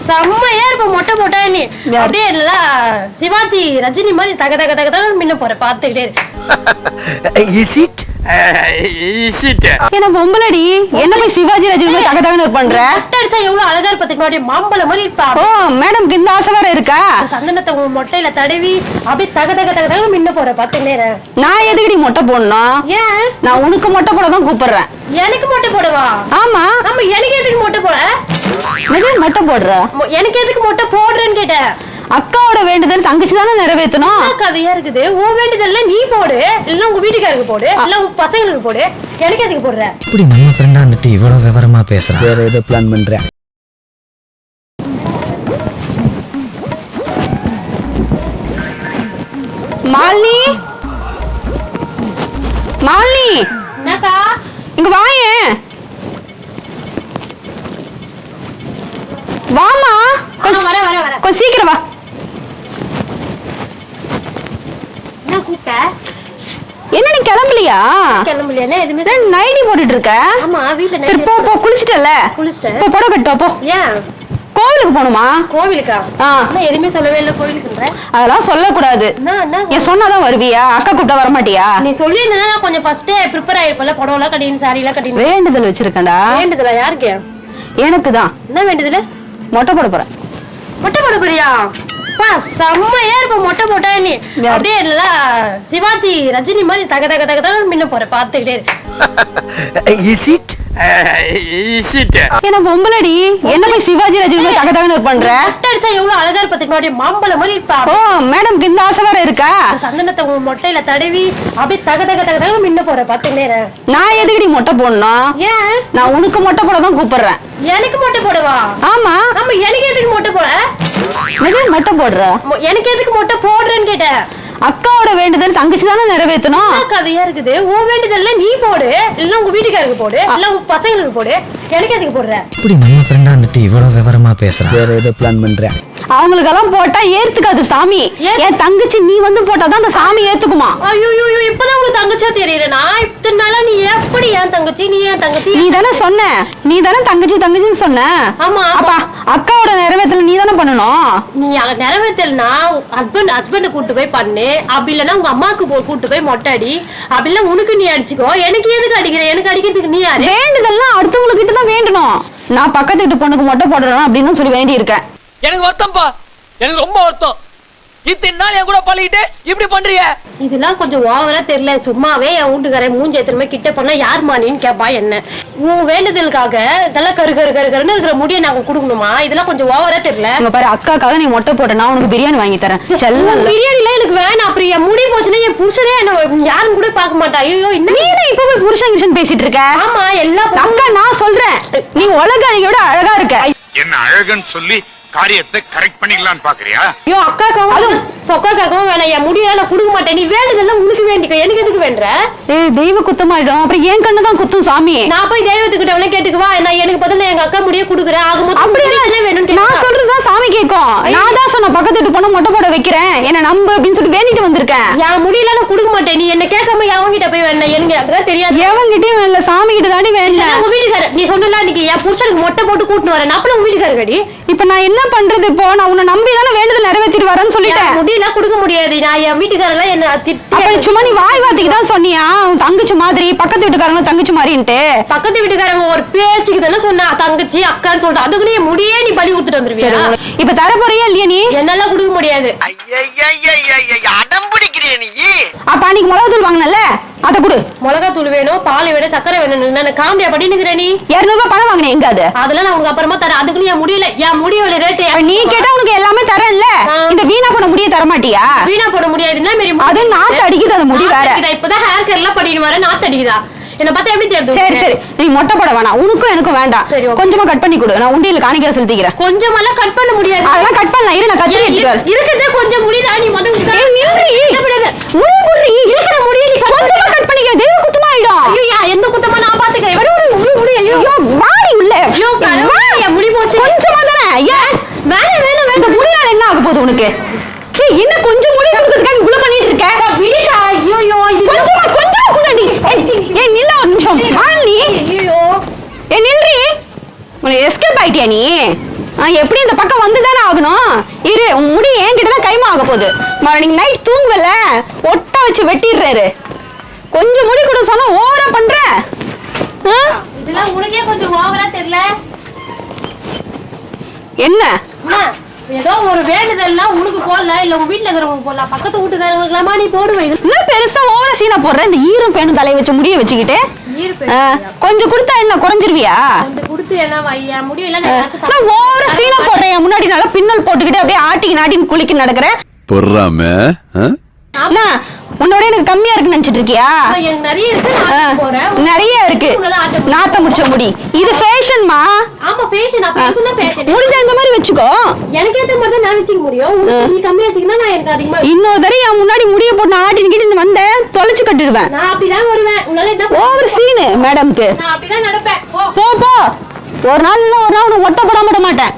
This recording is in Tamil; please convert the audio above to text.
செம்மையா இருப்ப மொட்டை போட்டா நீ அப்படியே இல்ல சிவாஜி ரஜினி மாதிரி தக தக தக தக மின்ன போற பாத்துக்கிட்டே என்ன பொம்பளடி என்ன போய் சிவாஜி ரஜினி மாதிரி தக தகன்னு பண்ற அடிச்சா எவ்வளவு அழகா இருப்ப தெரியுமா மாம்பழ மாதிரி இருப்பா ஓ மேடம்க்கு இந்த ஆசை வேற இருக்கா சந்தனத்தை உன் மொட்டையில தடவி அப்படியே தக தக தக தக மின்ன போற பாத்துக்கிட்டே நான் எதுக்கடி மொட்டை போடணும் ஏன் நான் உனக்கு மொட்டை போட தான் கூப்பிடுறேன் எனக்கு மொட்டை போடுவா ஆமா ஆமா எனக்கு எதுக்கு மொட்டை போட மொட்டை போடுற எனக்கு எதுக்கு மொட்டை போடுறேன்னு கேட்டேன் அக்காவோட வேண்டுதல் தங்கச்சி தானே நிறைவேற்றணும் கதையா இருக்குது உன் வேண்டுதல்ல நீ போடு இல்ல உங்க வீட்டுக்காரருக்கு போடு இல்ல உங்க பசங்களுக்கு போடு எனக்கு எதுக்கு போடுற இப்படி நம்ம ஃப்ரெண்டா வந்துட்டு இவ்வளவு விவரமா பேசுறேன் வேற ஏதோ பிளான் பண்றேன் மாலினி மாலினி என்னக்கா இங்க வாயே வாமா வர வர வர கொஞ்சம் சீக்கிரம் வா என்ன கூப்பிட்ட என்ன நீ கிளம்பலையா கிளம்பலையா எதுவுமே நைட்டி போட்டுட்டு இருக்க ஆமா வீட்டுல சரி போ போ குளிச்சிட்டல குளிச்சிட்டேன் போ புடவை கட்டு போ ஏன் கோவிலுக்கு போணுமா கோவிலுக்கா நான் எதுவுமே சொல்லவே இல்லை கோவிலுக்குன்ற அதெல்லாம் சொல்லக்கூடாது ஏன் சொன்னாதான் வருவியா அக்கா கூப்பிட்டா வரமாட்டியா நீ சொல்லியிருந்தா கொஞ்சம் ஃபர்ஸ்டே ப்ரிப்பேர் ஆயிருப்பல புடவெல்லாம் கட்டின்னு சாரி எல்லாம் கட்டின்னு வேண்டுதல் வச்சிருக்கேன்டா வேண்டுதலா யாருக்கு எனக்கு தான் என்ன வேண்டுதல் மொட்டை போட போறேன் மொட்டை போட போறியா செம்மையா இருப்ப மொட்டை போட்டா நீ அப்படியே இல்ல சிவாஜி ரஜினி மாதிரி தக தக தக தக மின்ன போற பாத்துக்கிட்டே என்ன பொம்பளடி என்ன போய் சிவாஜி ரஜினி மாதிரி தக தகன்னு பண்ற அடிச்சா எவ்வளவு அழகா இருப்ப தெரியுமா மாம்பழ மாதிரி இருப்பா ஓ மேடம்க்கு இந்த ஆசை வேற இருக்கா சந்தனத்தை உன் மொட்டையில தடவி அப்படியே தக தக தக தக மின்ன போற பாத்துக்கிட்டே நான் எதுக்கடி மொட்டை போடணும் ஏன் நான் உனக்கு மொட்டை போட தான் கூப்பிடுறேன் எனக்கு மொட்டை போடுவா ஆமா ஆமா எனக்கு எதுக்கு மொட்டை போட மொட்டை போடுற எனக்கு எதுக்கு மொட்டை போடுறேன்னு கேட்டேன் அக்காவோட வேண்டுதல் தங்கச்சி தானே நிறைவேற்றணும் கதையா இருக்குது உன் வேண்டுதல்ல நீ போடு இல்ல உங்க வீட்டுக்காரருக்கு போடு இல்ல உங்க பசங்களுக்கு போடு எனக்கு எதுக்கு போடுற இப்படி நம்ம ஃப்ரெண்டா வந்துட்டு இவ்வளவு விவரமா பேசுறேன் வேற ஏதோ பிளான் பண்றேன் அவங்களுக்கெல்லாம் போட்டா ஏத்துக்காது சாமி என் தங்கச்சி நீ வந்து போட்டாதான் அந்த சாமி ஏத்துக்குமா ஐயோ இப்பதான் உங்களுக்கு தங்கச்சியா தெரியறேனா இத்தனை நாளா நீ எப்படி ஏன் தங்கச்சி நீ ஏன் தங்கச்சி நீ தானே சொன்ன நீ தானே தங்கச்சி தங்கச்சின்னு சொன்ன ஆமா அப்பா அக்காவோட நிறைவேற்றல நீ தானே பண்ணணும் நீ நிறைவேற்றலனா ஹஸ்பண்ட் கூட்டு போய் பண்ணு அப்படி இல்லைன்னா உங்க அம்மாவுக்கு கூட்டு போய் மொட்டை அடி அப்படி இல்ல உனக்கு நீ அடிச்சுக்கோ எனக்கு எதுக்கு அடிக்கிற எனக்கு அடிக்கிறதுக்கு நீ யாரு வேண்டுதல்லாம் அடுத்தவங்களுக்கு கிட்ட தான் வேண்டணும் நான் பக்கத்து வீட்டு பொண்ணுக்கு மொட்டை போடுறேன் அப்படின்னு தான் சொல்லி வேண்டி இருக்கேன் எனக்கு வருத்தம்ப்பா எனக்கு ரொம்ப வருத்தம் இத்தனை நாள் என் கூட பழகிட்டு இப்படி பண்றீங்க இதெல்லாம் கொஞ்சம் ஓவரா தெரியல சும்மாவே என் வீட்டுக்காரன் மூஞ்சி எத்தனை கிட்ட போனா யார் மானின்னு கேப்பா என்ன உன் வேண்டுதலுக்காக இதெல்லாம் கரு கரு கரு கருன்னு இருக்கிற முடியை நாங்க கொடுக்கணுமா இதெல்லாம் கொஞ்சம் ஓவரா தெரியல இங்க பாரு அக்காக்காக நீ மொட்டை போட்ட நான் உனக்கு பிரியாணி வாங்கி தரேன் செல்லம் பிரியாணிலாம் எனக்கு வேணாம் அப்படி என் முடி போச்சுன்னா என் புருஷனே என்ன யாரும் கூட பார்க்க மாட்டா ஐயோ இன்னும் நீ இப்ப போய் புருஷன் கிருஷன் பேசிட்டு இருக்க ஆமா எல்லா அக்கா நான் சொல்றேன் நீ உலக அழகியோட அழகா இருக்க என்ன அழகுன்னு சொல்லி காரியத்தை கரெக்ட் பண்ணிக்கலாம்னு பாக்குறியா ஐயோ அக்காக்காவும் சொக்காக்காவும் வேணாம் என் முடியல நான் கொடுக்க மாட்டேன் நீ வேண்டுதெல்லாம் உனக்கு வேண்டிக்க எனக்கு எதுக்கு வேண்ட தெய்வ குத்தமாயிடும் அப்புறம் ஏன் கண்ணு தான் குத்தும் சாமி நான் போய் தெய்வத்துக்கிட்ட கேட்டுக்குவா நான் எனக்கு பதில் எங்க அக்கா முடிய கொடுக்குறேன் அப்படி வேணும் நான் சொல்றதுதான் சாமி கேட்கும் நான் தான் சொன்ன பக்கத்து வீட்டு பொண்ணு மொட்டை போட வைக்கிறேன் என்ன நம்பு அப்படின்னு சொல்லிட்டு வேண்டிட்டு வந்திருக்கேன் என் முடியல நான் கொடுக்க மாட்டேன் நீ என்ன கேட்காம எவங்கிட்ட போய் வேணா எனக்கு அதெல்லாம் தெரியாது எவங்கிட்டயும் வேணல சாமி கிட்ட தாண்டி வேணல உங்க வீட்டுக்காரர் நீ சொன்னல இன்னைக்கு என் புருஷனுக்கு மொட்டை போட்டு கூட்டின்னு வரேன் அப்ப உங்க வீட்டுக்காரர் கடி இப்ப நான் என்ன பண்றது இப்போ நான் உன்னை நம்பி தானே வேண்டுதல் நிறைவேற்றிட்டு வரேன்னு சொல்லிட்டேன் முடியல கொடுக்க முடியாது நான் என் வீட்டுக்காரெல்லாம் என்ன அப்ப சும்மா நீ வாய் வார்த்தைக்கு தான் சொன்னியா உன் தங்கச்சி மாதிரி பக்கத்து வீட்டுக்காரங்க தங்கச்சி மாதிரின்ட்டு பக்கத்து வீட்டுக்காரங்க ஒரு பேச்சுக்கு தானே சொன்னா தங்கச்சி அக்கான்னு சொல்லிட்டு அதுக்குள்ளேயே முடியே நீ பலி கொடுத்துட்டு வந்துருவியா இப்ப தர போறியா இல்லையா நீ என்னால கொடுக்க முடியாது அடம் பிடிக்கிறிய நீ அப்ப அன்னைக்கு மிளகா தூள் வாங்கினல அத கொடு மிளகா தூள் வேணும் பால் வேணும் சக்கரை வேணும் நான் காமெடியா பண்ணினுக்கிற நீ 200 ரூபாய் பணம் வாங்கினேன் எங்க அது அதெல்லாம் நான் உனக்கு அப்புறமா தரேன் அதுக்குன்னு என் முடியல என் முடியல ரேட்டு நீ கேட்டா உனக்கு எல்லாமே தரேன்ல இந்த வீணா போன முடிய தர மாட்டியா வீணா போட முடியாதுன்னா அது நாத்து அடிக்குது அந்த முடி வேற இப்பதான் ஹேர் கேர் எல்லாம் பண்ணிட்டு வர நாத்து அடிக்குதா என்ன பார்த்தா எப்படி தெரியுது சரி சரி நீ மொட்டை போட வேணாம் உனக்கும் எனக்கும் வேண்டாம் கொஞ்சமா கட் பண்ணி கொடு நான் உண்டியல காணிக்கை செலுத்திக்கிறேன் கொஞ்சமெல்லாம் கட் பண்ண முடியாது அதெல்லாம் கட் பண்ணலாம் இரு நான் கத்தி இருக்குதே கொஞ்சம் முடியுதா நீ முதல்ல முடி இருக்கிற முடிய நீ கொஞ்சமா கட் பண்ணிக்க தெய்வ குத்தமா ஆயிடும் ஐயோ எந்த குத்தமா நான் பாத்துக்கிறேன் ஐயோ வாடி உள்ள ஐயோ முடி போச்சு கொஞ்சமா தானே ஐயா வேணும் இந்த முடியால என்ன ஆக போகுது உனக்கு என்ன கொஞ்சம் முடி கொடுக்கிறதுக்காக இவ்வளவு பண்ணிட்டு இருக்க ஐயோ கொஞ்சமா குடடி ஏய் நில்ல ஒரு நிமிஷம் மாலினி ஐயோ ஏய் நில்றி உனக்கு எஸ்கேப் ஆயிட்டியா நீ எப்படி இந்த பக்கம் வந்துதானே ஆகணும். இரு, உன் முடி என்கிட்ட தான் கைமா ஆக போகுது. நீங்க நைட் தூங்கல ஒட்ட வச்சு வெட்டிடுறாரு. கொஞ்சம் முடி கூட சொன்னா ஓவரா பண்ற. இதெல்லாம் உனக்கே கொஞ்சம் ஓவரா தெரியல. என்ன ஏதோ ஒரு வேண்டுதல்லாம் உனக்கு போடல, இல்ல உங்க வீட்டுல இருக்கிறவங்க போடலாம், பக்கத்து வீட்டுக்காரங்களுக்குலாமா நீ போடுவேன். என்ன பெருசா ஓவரா சீனா போடுற? இந்த ஈரம் பேணும் தலையை வச்சு முடிய வச்சுக்கிட்டு கொஞ்சம் கொடுத்தா என்ன குறைஞ்சிருவியா? கொஞ்சம் கொடுத்து என்ன வையா முடியல. நான் ஓவரா சீனா போடுறேன். முன்னாடி நல்லா பின்னல் போட்டுக்கிட்டு அப்படியே ஆட்டிக்கு நாட்டின்னு குளிக்க நடக்கிறேன். பொறாம உன்னோட எனக்கு கம்மியா இருக்குன்னு நினைச்சிட்டு இருக்கியா? நிறைய இருக்கு, நிறைய இருக்கு. நாத்த முடிச்ச முடி இது ஃபேஷன்மா. ஆமா ஃபேஷன். அப்ப இதுதான் ஃபேஷன். முடிஞ்ச இந்த மாதிரி வச்சுக்கோ. எனக்கு ஏத்த மாதிரி நான் வச்சுக்க முடியும். நீ கம்மியா வச்சுக்கினா நான் எனக்கு அதிகமா. இன்னொரு தடவை என் முன்னாடி முடிய போட்டு ஆட்டின்னு கிட்டு வந்தேன் தொலைச்சு கட்டிடுவேன். நான் அப்படிதான் வருவேன். உன்னால என்ன ஓவர் சீனு மேடம்க்கு. நான் அப்படிதான் நடப்பேன். போ போ. ஒரு நாள் இல்ல ஒரு நாள் உன்னை ஒட்ட போட மாட்டேன்.